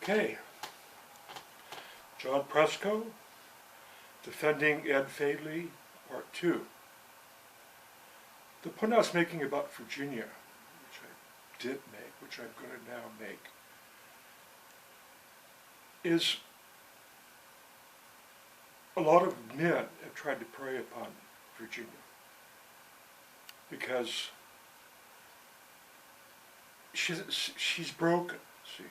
Okay, John Presco, Defending Ed Fadeley, Part 2. The point I was making about Virginia, which I did make, which I'm going to now make, is a lot of men have tried to prey upon Virginia because she's broken, see.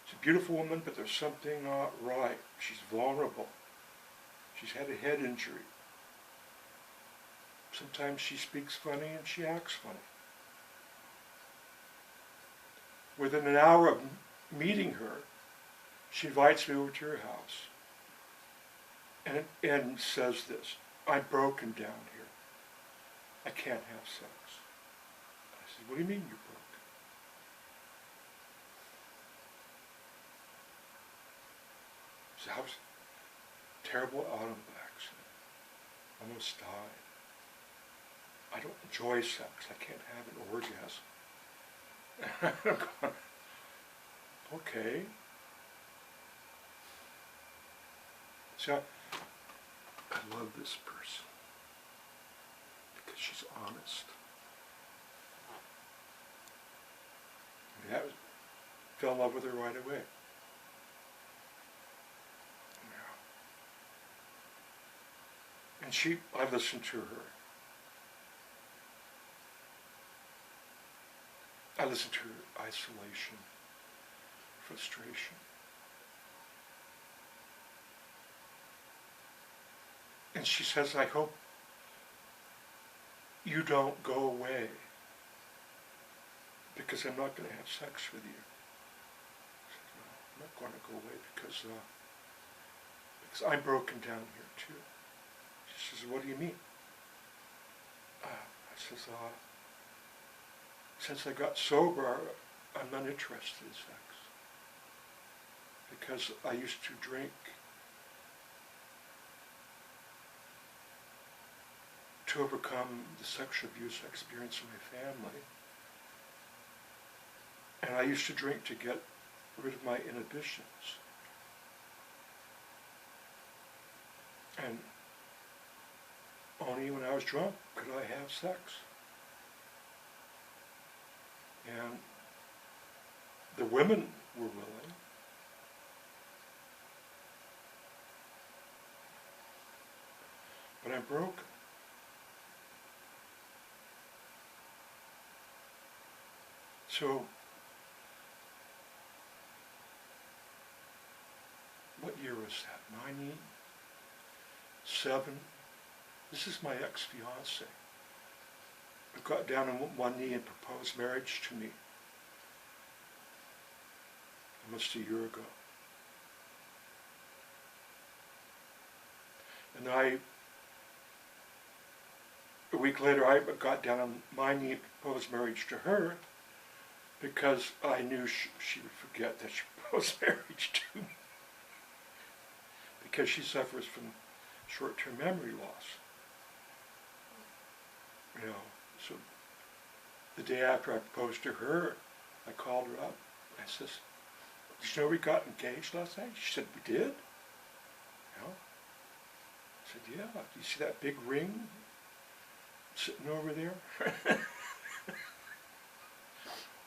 She's a beautiful woman, but there's something not right. She's vulnerable. She's had a head injury. Sometimes she speaks funny and she acts funny. Within an hour of meeting her, she invites me over to her house and says this: "I'm broken down here. I can't have sex." I said, "What do you mean you're broken?" She said, "I was a terrible automobile accident. Almost died. I don't enjoy sex. I can't have an orgasm." I'm going, okay. See, I love this person because she's honest. I fell in love with her right away. And I listened to her. I listened to her isolation, frustration. And she says, "I hope you don't go away because I'm not going to have sex with you." I said, "No, I'm not going to go away because I'm broken down here too." She says, "What do you mean?" I says, "Since I got sober, I'm not interested in sex because I used to drink to overcome the sexual abuse I experienced in my family. And I used to drink to get rid of my inhibitions. And only when I was drunk could I have sex. And the women were willing. But I'm broken. So, what year was that? 97? This is my ex-fiance. Who got down on one knee and proposed marriage to me almost a year ago. And a week later, I got down on my knee and proposed marriage to her because I knew she would forget that she proposed marriage to me because she suffers from short-term memory loss. You know, so the day after I proposed to her, I called her up. I says, "Did you know we got engaged last night?" She said, "We did." You know? I said, "Yeah. Do you see that big ring sitting over there?"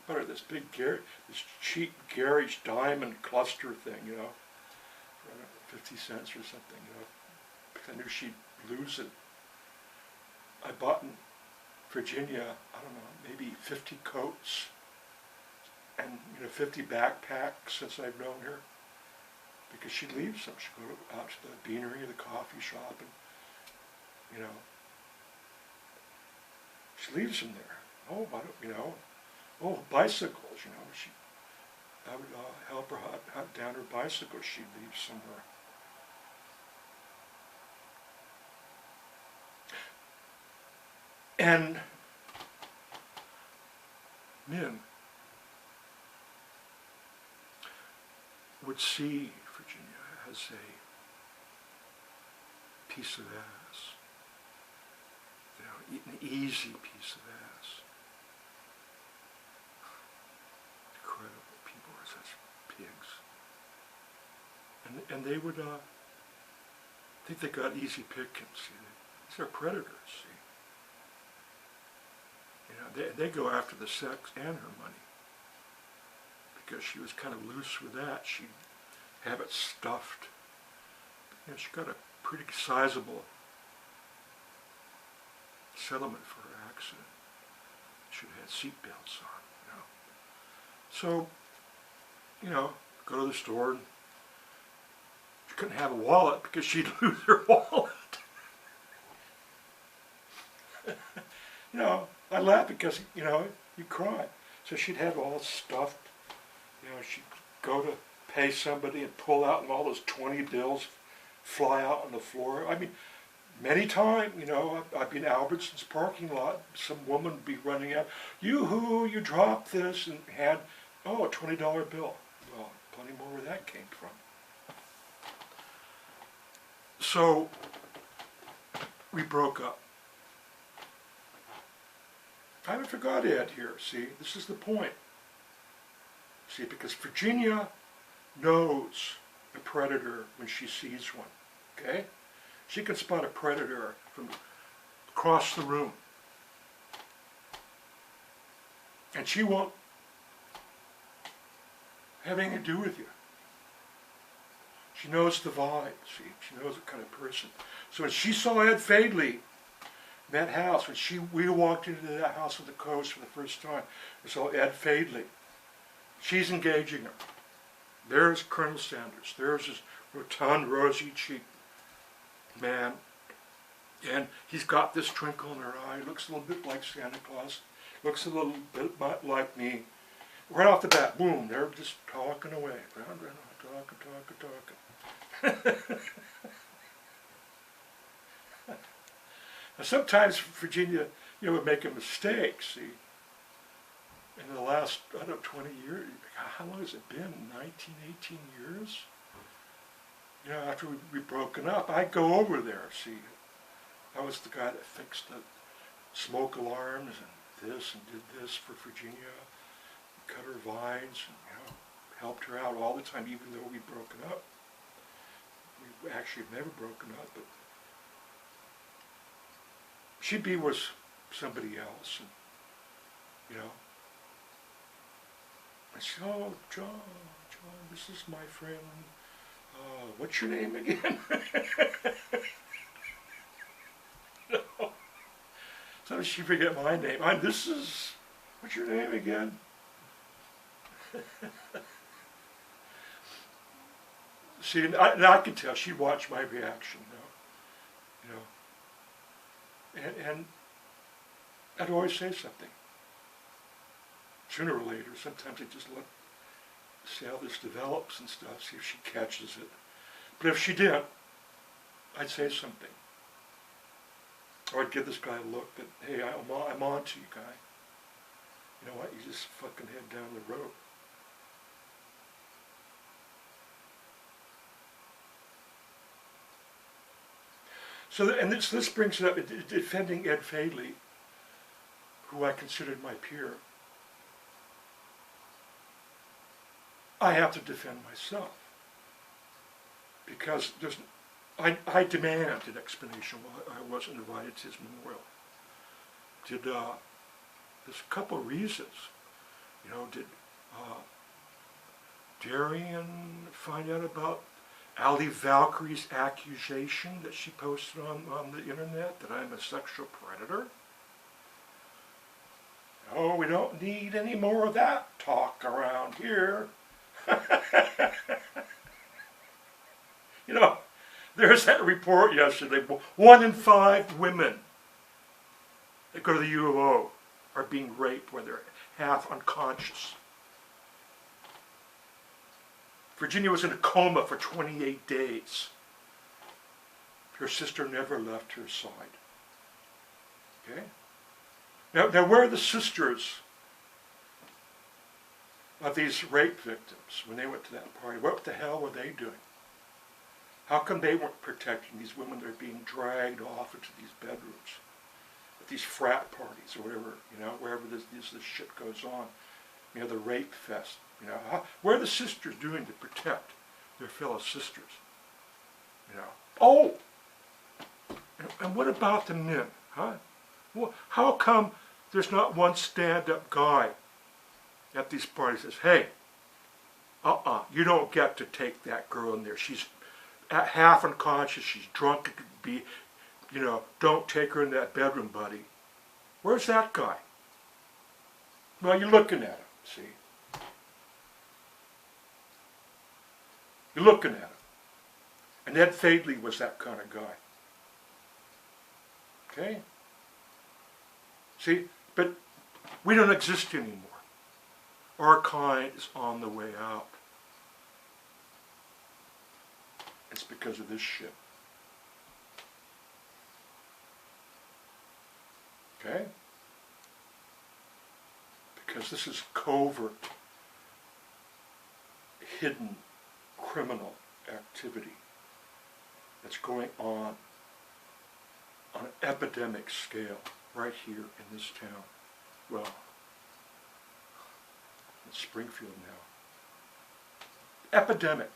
But her this big this cheap garage diamond cluster thing, you know, for 50 cents or something, you know, because I knew she'd lose it. I bought in Virginia, I don't know, maybe 50 coats and 50 backpacks since I've known her, because she'd leave some. She'd go out to the beanery or the coffee shop, and she leaves them there. Oh, I don't, oh, bicycles, I would help her hunt down her bicycle she'd leave somewhere. And men would see Virginia as a piece of ass, an easy piece of ass. Incredible. People are such pigs. And they would think they got easy pickings. See, these are predators. See, they go after the sex and her money because she was kind of loose with that. She'd have it stuffed. She got a pretty sizable settlement for her accident. Should have had seatbelts on. So, go to the store and she couldn't have a wallet because she'd lose her wallet. I laugh because, you cry. So she'd have all stuffed, she'd go to pay somebody and pull out and all those 20 bills fly out on the floor. I mean, many times, I'd be in Albertson's parking lot, some woman would be running out, yoo-hoo, you dropped this, and had, a $20 bill. Well, plenty more where that came from. So, we broke up. I haven't forgot Ed here, see, this is the point. See, because Virginia knows a predator when she sees one, okay? She can spot a predator from across the room. And she won't have anything to do with you. She knows the vibe, see? She knows what kind of person. So when she saw Ed Fadeley in that house, when we walked into that house on the coast for the first time, we saw Ed Fadeley. She's engaging him. There's Colonel Sanders. There's this rotund, rosy-cheeked man. And he's got this twinkle in her eye. Looks a little bit like Santa Claus. Looks a little bit like me. Right off the bat, boom, they're just talking away. Round, talking. Now sometimes Virginia, would make a mistake, see. In the last, 20 years, how long has it been? 19, 18 years? After we'd broken up, I'd go over there, see. I was the guy that fixed the smoke alarms and this and did this for Virginia. Cut her vines and, helped her out all the time, even though we'd broken up. We actually had never broken up, but she'd be with somebody else, and, I said, oh, John, this is my friend. What's your name again? Sometimes she forget my name. What's your name again? See, and I could tell she'd watch my reaction, and I'd always say something. Sooner or later, sometimes I just see how this develops and stuff, see if she catches it. But if she didn't, I'd say something. Or I'd give this guy a look that, hey, I'm on to you, guy. You know what, you just fucking head down the road. So, and this brings it up, defending Ed Fadeley, who I considered my peer. I have to defend myself because I demand an explanation why I wasn't invited to his memorial. There's a couple of reasons. Did Darian find out about Ali Valkyrie's accusation that she posted on the internet that I'm a sexual predator? Oh, we don't need any more of that talk around here. There's that report yesterday. 1 in 5 women that go to the U of O are being raped when they're half unconscious. Virginia was in a coma for 28 days. Her sister never left her side. Okay? Now where are the sisters of these rape victims when they went to that party? What the hell were they doing? How come they weren't protecting these women that are being dragged off into these bedrooms at these frat parties or whatever, wherever this shit goes on, the rape fest, what are the sisters doing to protect their fellow sisters. You know. Oh! And what about the men? Huh? Well, how come there's not one stand-up guy at these parties that says, hey, you don't get to take that girl in there. She's half unconscious, she's drunk, it could be, don't take her in that bedroom, buddy. Where's that guy? Well, you're looking at him, see? You're looking at him. And Ed Fadeley was that kind of guy. Okay? See, but we don't exist anymore. Our kind is on the way out. It's because of this shit. Okay? Because this is covert, hidden, criminal activity that's going on an epidemic scale right here in this town. Well, in Springfield now. Epidemic.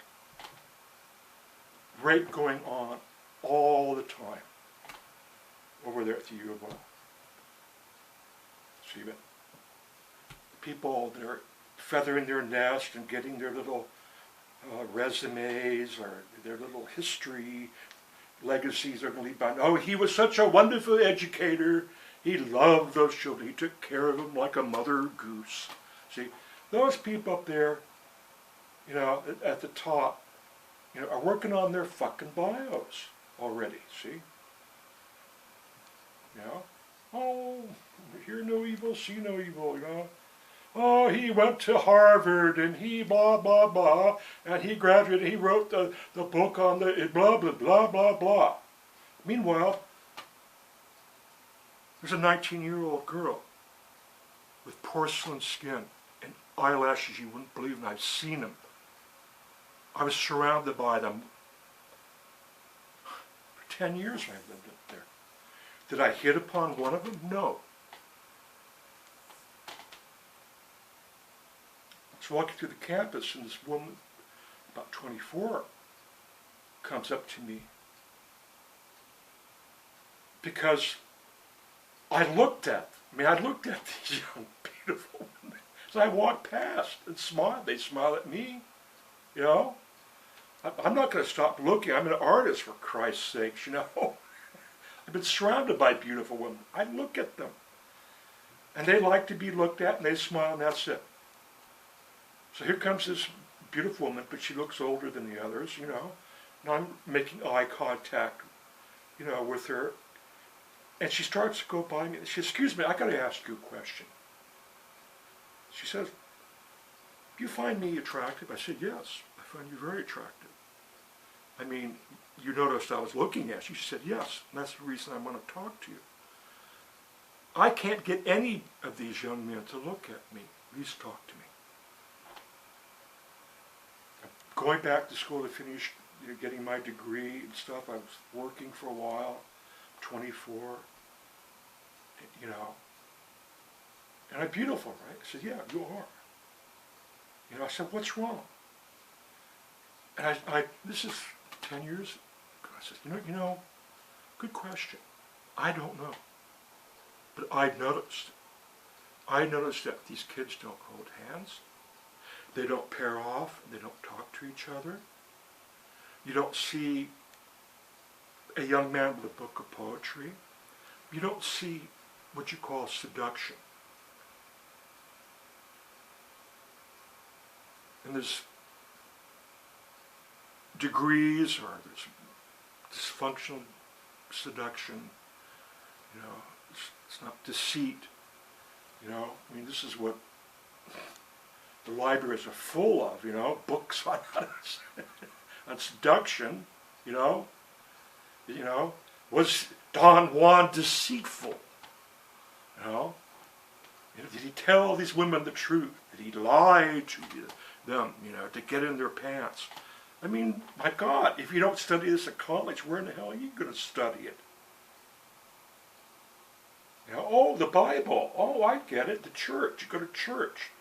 Rape going on all the time over there at the U of O. See it? People, they're feathering their nest and getting their little resumes or their little history legacies they're going to leave behind. Oh, he was such a wonderful educator. He loved those children. He took care of them like a mother goose. See, those people up there, at the top, are working on their fucking bios already, see? Oh, hear no evil, see no evil, Oh, he went to Harvard and he blah, blah, blah, and he graduated, he wrote the book on the blah, blah, blah, blah, blah. Meanwhile, there's a 19-year-old girl with porcelain skin and eyelashes you wouldn't believe, and I've seen them. I was surrounded by them. For 10 years I lived up there. Did I hit upon one of them? No. I was walking through the campus and this woman, about 24, comes up to me. Because I looked at these young, beautiful women. So I walked past and smiled. They smiled at me, I'm not going to stop looking. I'm an artist, for Christ's sakes, I've been surrounded by beautiful women. I look at them. And they like to be looked at, and they smile, and that's it. So here comes this beautiful woman, but she looks older than the others, And I'm making eye contact, with her. And she starts to go by me. She says, excuse me, I got to ask you a question. She says, do you find me attractive? I said, yes, I find you very attractive. I mean, you noticed I was looking at you. She said, yes, and that's the reason I want to talk to you. I can't get any of these young men to look at me. Please talk to me. I'm going back to school to finish getting my degree and stuff. I was working for a while, 24, And I'm beautiful, right? I said, yeah, you are. I said, what's wrong? And this is 10 years ago. I said, good question. I don't know. But I noticed that these kids don't hold hands. They don't pair off. They don't talk to each other. You don't see a young man with a book of poetry. You don't see what you call seduction. And there's degrees, or there's dysfunctional seduction, it's not deceit, this is what the libraries are full of, books on on seduction, was Don Juan deceitful, did he tell these women the truth? Did he lie to them, to get in their pants? I mean, my God, if you don't study this at college, where in the hell are you going to study it? Oh, the Bible. Oh, I get it. The church. You go to church.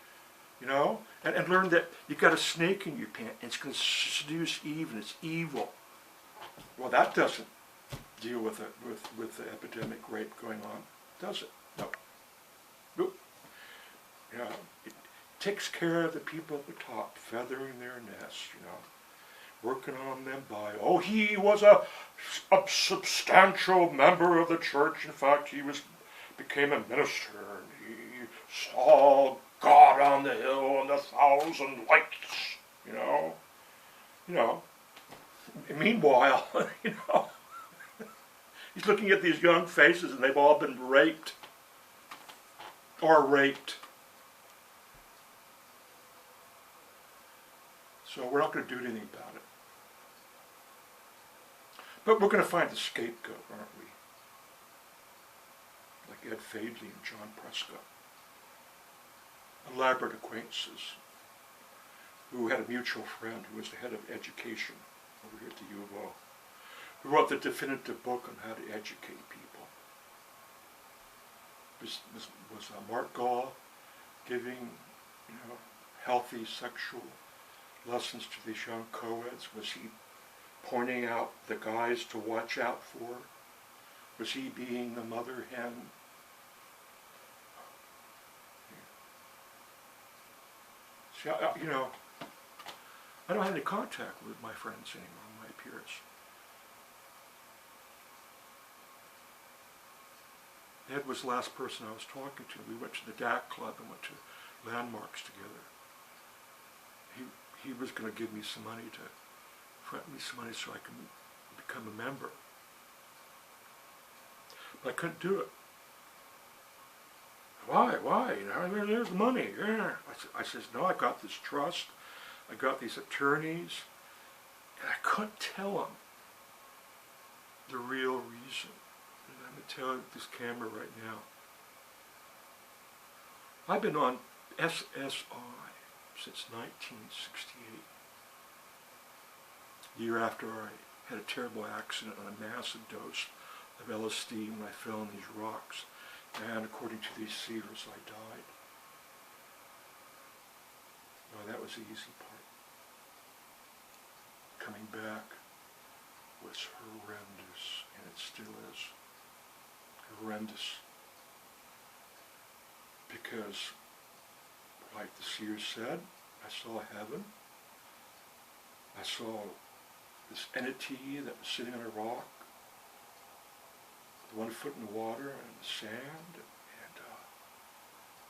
you know, and learn that you've got a snake in your pants, and it's going to seduce Eve, and it's evil. Well, that doesn't deal with it, with the epidemic rape going on, does it? No. Nope. You know, it takes care of the people at the top, feathering their nests, you know, working on them by, oh, he was a substantial member of the church. In fact, became a minister, and he saw God on the hill and 1,000 lights, you know. You know. Meanwhile, you know, he's looking at these young faces, and they've all been raped. Or raped. So we're not going to do anything about it. But we're going to find the scapegoat, aren't we? Like Ed Fadeley and John Prescott. Elaborate acquaintances who had a mutual friend who was the head of education over here at the U of O, who wrote the definitive book on how to educate people. Was Mark Gaw giving, you know, healthy sexual lessons to these young co-eds? Was he pointing out the guys to watch out for? Was he being the mother hen? See, you know, I don't have any contact with my friends anymore, my peers. Ed was the last person I was talking to. We went to the DAC club and went to Landmarks together. He was going to give me some money so I could become a member. But I couldn't do it. Why? You know, there's money. Yeah. I says, no, I got this trust. I got these attorneys. And I couldn't tell them the real reason. And I'm going to tell you this camera right now. I've been on SSI since 1968. The year after I had a terrible accident on a massive dose of LSD when I fell on these rocks. And according to these seers, I died. No, that was the easy part. Coming back was horrendous, and it still is. Horrendous. Because, like the seers said, I saw heaven. I saw this entity that was sitting on a rock, with 1 foot in the water and the sand, and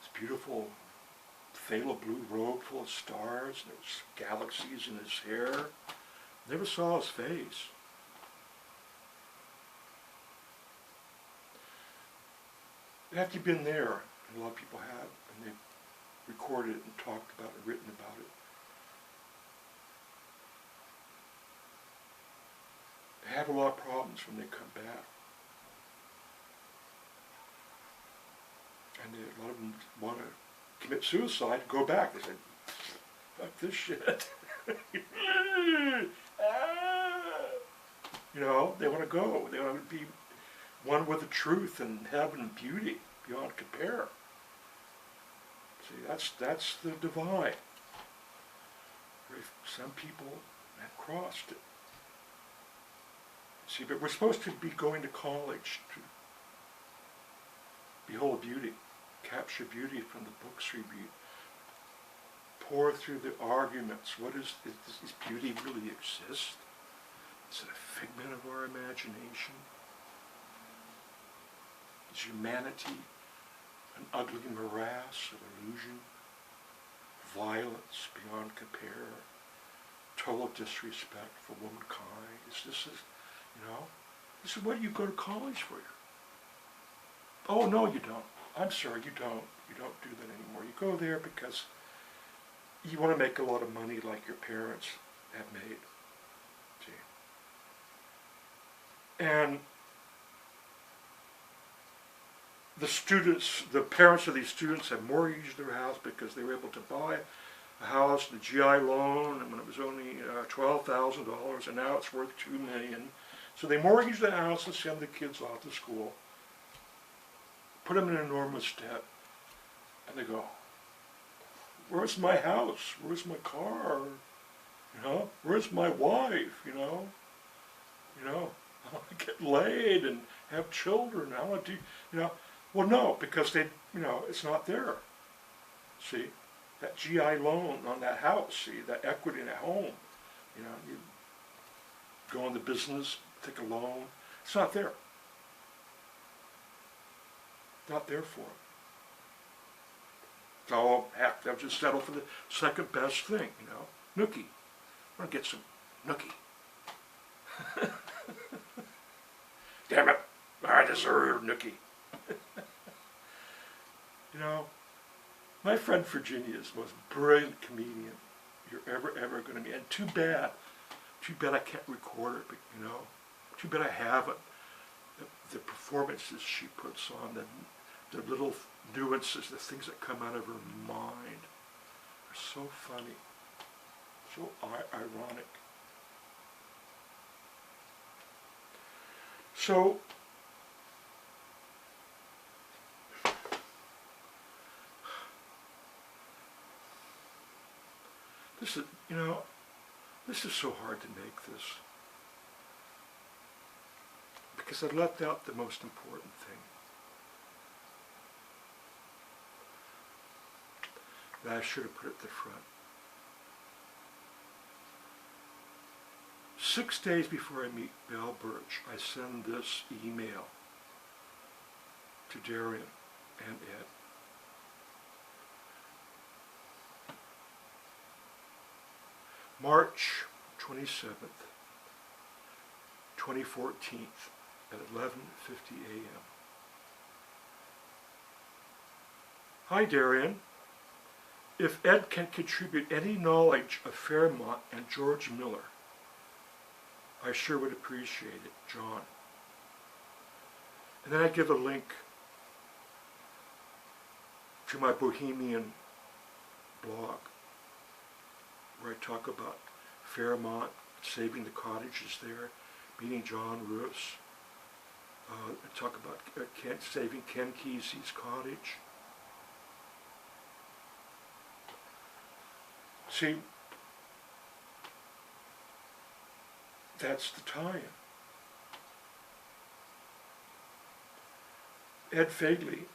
this beautiful phthalo blue robe full of stars, and there was galaxies in his hair. Never saw his face. After you've been there, and a lot of people have, and they've recorded it and talked about it, written about it, they have a lot of problems when they come back. And a lot of them want to commit suicide, go back. They say, fuck this shit. You know, they want to go. They want to be one with the truth and heaven and beauty beyond compare. See, that's the divide. Some people have crossed it. See, but we're supposed to be going to college to behold beauty, capture beauty from the books we read, pour through the arguments. Does beauty really exist? Is it a figment of our imagination? Is humanity an ugly morass of illusion, violence beyond compare, total disrespect for womankind? This is what you go to college for. Oh, no, you don't. I'm sorry, you don't. You don't do that anymore. You go there because you want to make a lot of money like your parents have made. See? And the parents of these students have mortgaged their house because they were able to buy a house, the GI loan, and when it was only $12,000, and now it's worth $2 million. So they mortgage the house and send the kids off to school, put them in enormous debt, and they go, Where's my house? Where's my car? You know, where's my wife? You know, I want to get laid and have children. I want to do, you know. Well, no, because they, you know, it's not there. See, that GI loan on that house. See, that equity in that home. You know, you go into business, take a loan. It's not there. Not there for it. So heck, they'll just settle for the second best thing, you know. Nookie. I'm gonna get some nookie. Damn it, I deserve nookie. You know, my friend Virginia is the most brilliant comedian you're ever gonna meet. And too bad I can't record her, but you know, too bad I haven't. The performances she puts on, the little nuances, the things that come out of her mind are so funny, so ironic. So, this is, you know, this is so hard to make this. Because I left out the most important thing. That I should have put at the front. 6 days before I meet Belle Birch, I send this email to Darian and Ed. March 27th, 2014 at 11:50 a.m. Hi Darian. If Ed can contribute any knowledge of Fairmont and George Miller, I sure would appreciate it, John. And then I give a link to my Bohemian blog, where I talk about Fairmont, saving the cottages there, meeting John Roos. I talk about saving Ken Kesey's cottage. See, that's the tie-in. Ed Fadeley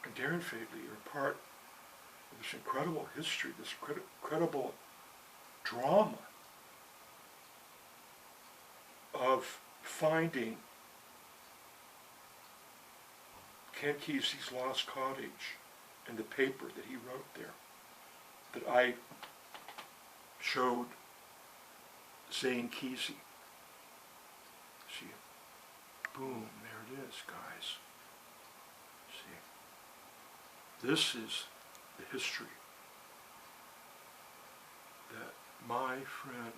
and Darren Fadeley are part of this incredible history, this incredible drama of finding Ken Kesey's lost cottage and the paper that he wrote there, that I showed Zane Kesey. See, boom, there it is, guys. See, this is the history that my friend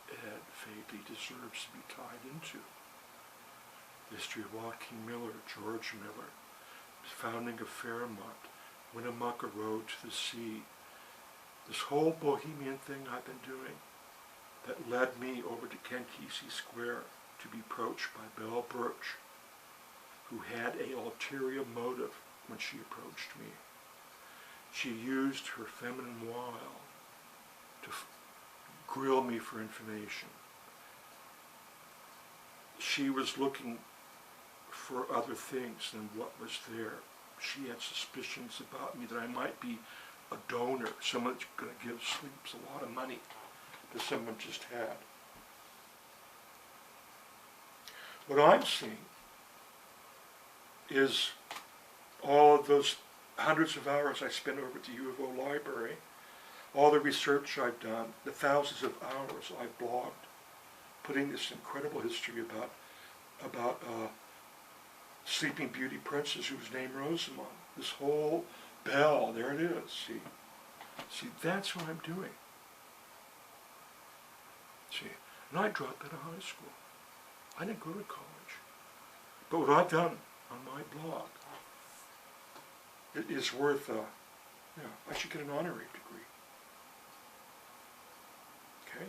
Ed Fadeley deserves to be tied into. The history of Joaquin Miller, George Miller, the founding of Fairmont, Winnemucca Road to the sea, this whole bohemian thing I've been doing that led me over to Ken Kesey Square to be approached by Belle Birch, who had an ulterior motive when she approached me. She used her feminine wile to grill me for information. She was looking for other things than what was there. She had suspicions about me that I might be a donor, someone that's going to give Sleeps a lot of money that someone just had. What I'm seeing is all of those hundreds of hours I spent over at the U of O library, all the research I've done, the thousands of hours I've blogged, putting this incredible history about Sleeping Beauty Princess who was named Rosamond. This whole Belle, there it is, see, that's what I'm doing. See, and I dropped out of high school. I didn't go to college. But what I've done on my blog, it is worth, I should get an honorary degree. Okay?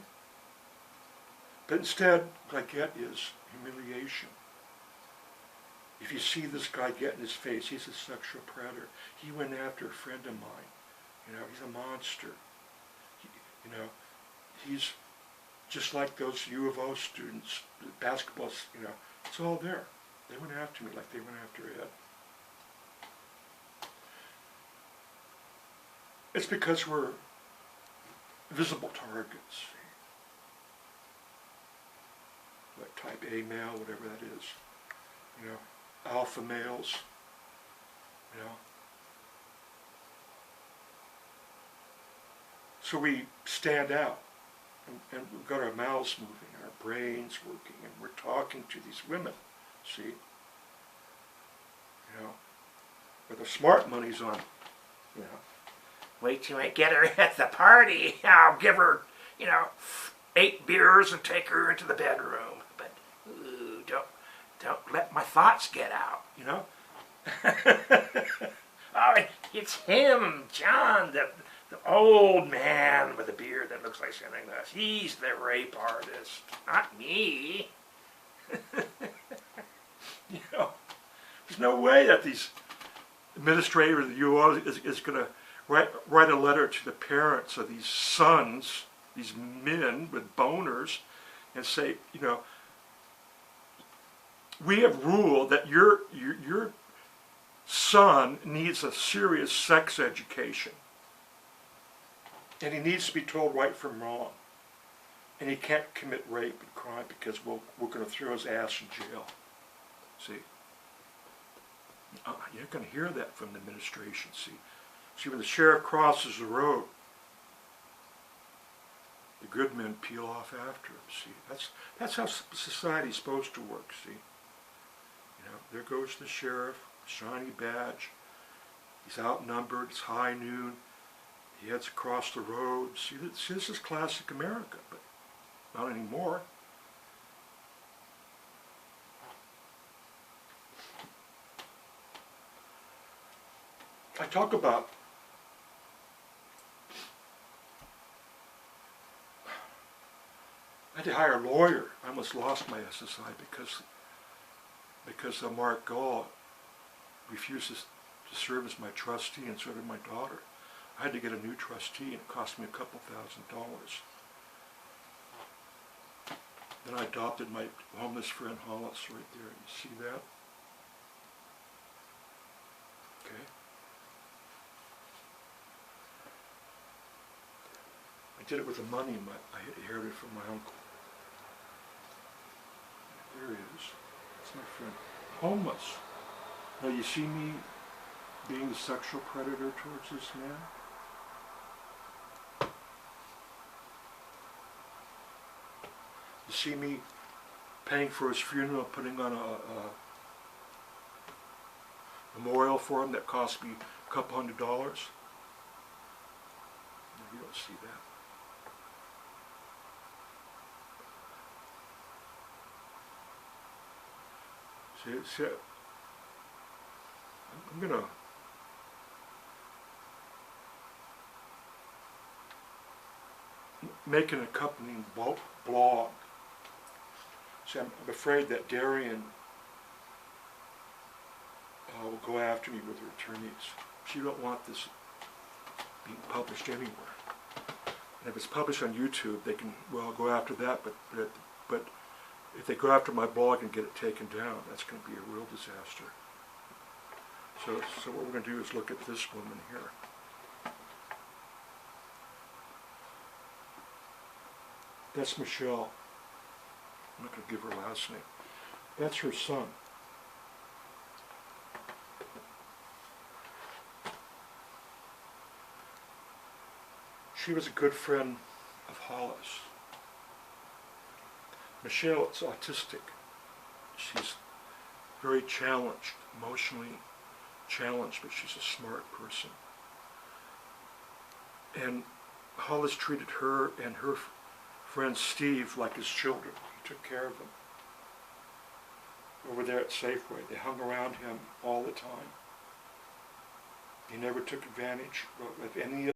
But instead, what I get is humiliation. If you see this guy get in his face, he's a sexual predator. He went after a friend of mine You know, he's a monster. You know, he's just like those U of O students, basketball, you know, it's all there. They went after me like they went after Ed. It's because we're visible targets. Like type A male, whatever that is. You know, alpha males. You know. So we stand out, and we've got our mouths moving, our brains working, and we're talking to these women, see? You know, where the smart money's on, you know. Wait till I get her at the party. I'll give her, you know, 8 beers and take her into the bedroom. But, ooh, don't let my thoughts get out, you know? Oh, it's him, John, the old man with a beard that looks like Santa Claus. He's the rape artist, not me. You know, there's no way that these administrators of the UO is going to write a letter to the parents of these sons, these men with boners, and say, you know, we have ruled that your son needs a serious sex education. And he needs to be told right from wrong. And he can't commit rape and crime because we're going to throw his ass in jail. See? You're going to hear that from the administration, see? See, when the sheriff crosses the road, the good men peel off after him, see? That's how society's supposed to work, see? You know, there goes the sheriff, shiny badge. He's outnumbered, it's high noon. He heads across the road. See, this is classic America, but not anymore. I talk about I had to hire a lawyer. I almost lost my SSI because Mark Gall refuses to serve as my trustee, and so did my daughter. I had to get a new trustee, and it cost me a couple $1,000. Then I adopted my homeless friend Hollis right there. You see that? Okay. I did it with the money I inherited from my uncle. There he is. That's my friend. Homeless. Now you see me being the sexual predator towards this man? You see me paying for his funeral, putting on a memorial for him that cost me a couple $100? No, you don't see that. See, I'm going to make an accompanying blog. See, I'm afraid that Darian will go after me with her attorneys. She don't want this being published anywhere. And if it's published on YouTube, they can, well, go after that, but if they go after my blog and get it taken down, that's going to be a real disaster. So what we're going to do is look at this woman here. That's Michelle. I'm not going to give her last name. That's her son. She was a good friend of Hollis. Michelle is autistic. She's very challenged, emotionally challenged, but she's a smart person. And Hollis treated her and her friend Steve like his children. He took care of them. Over there at Safeway, they hung around him all the time. He never took advantage of any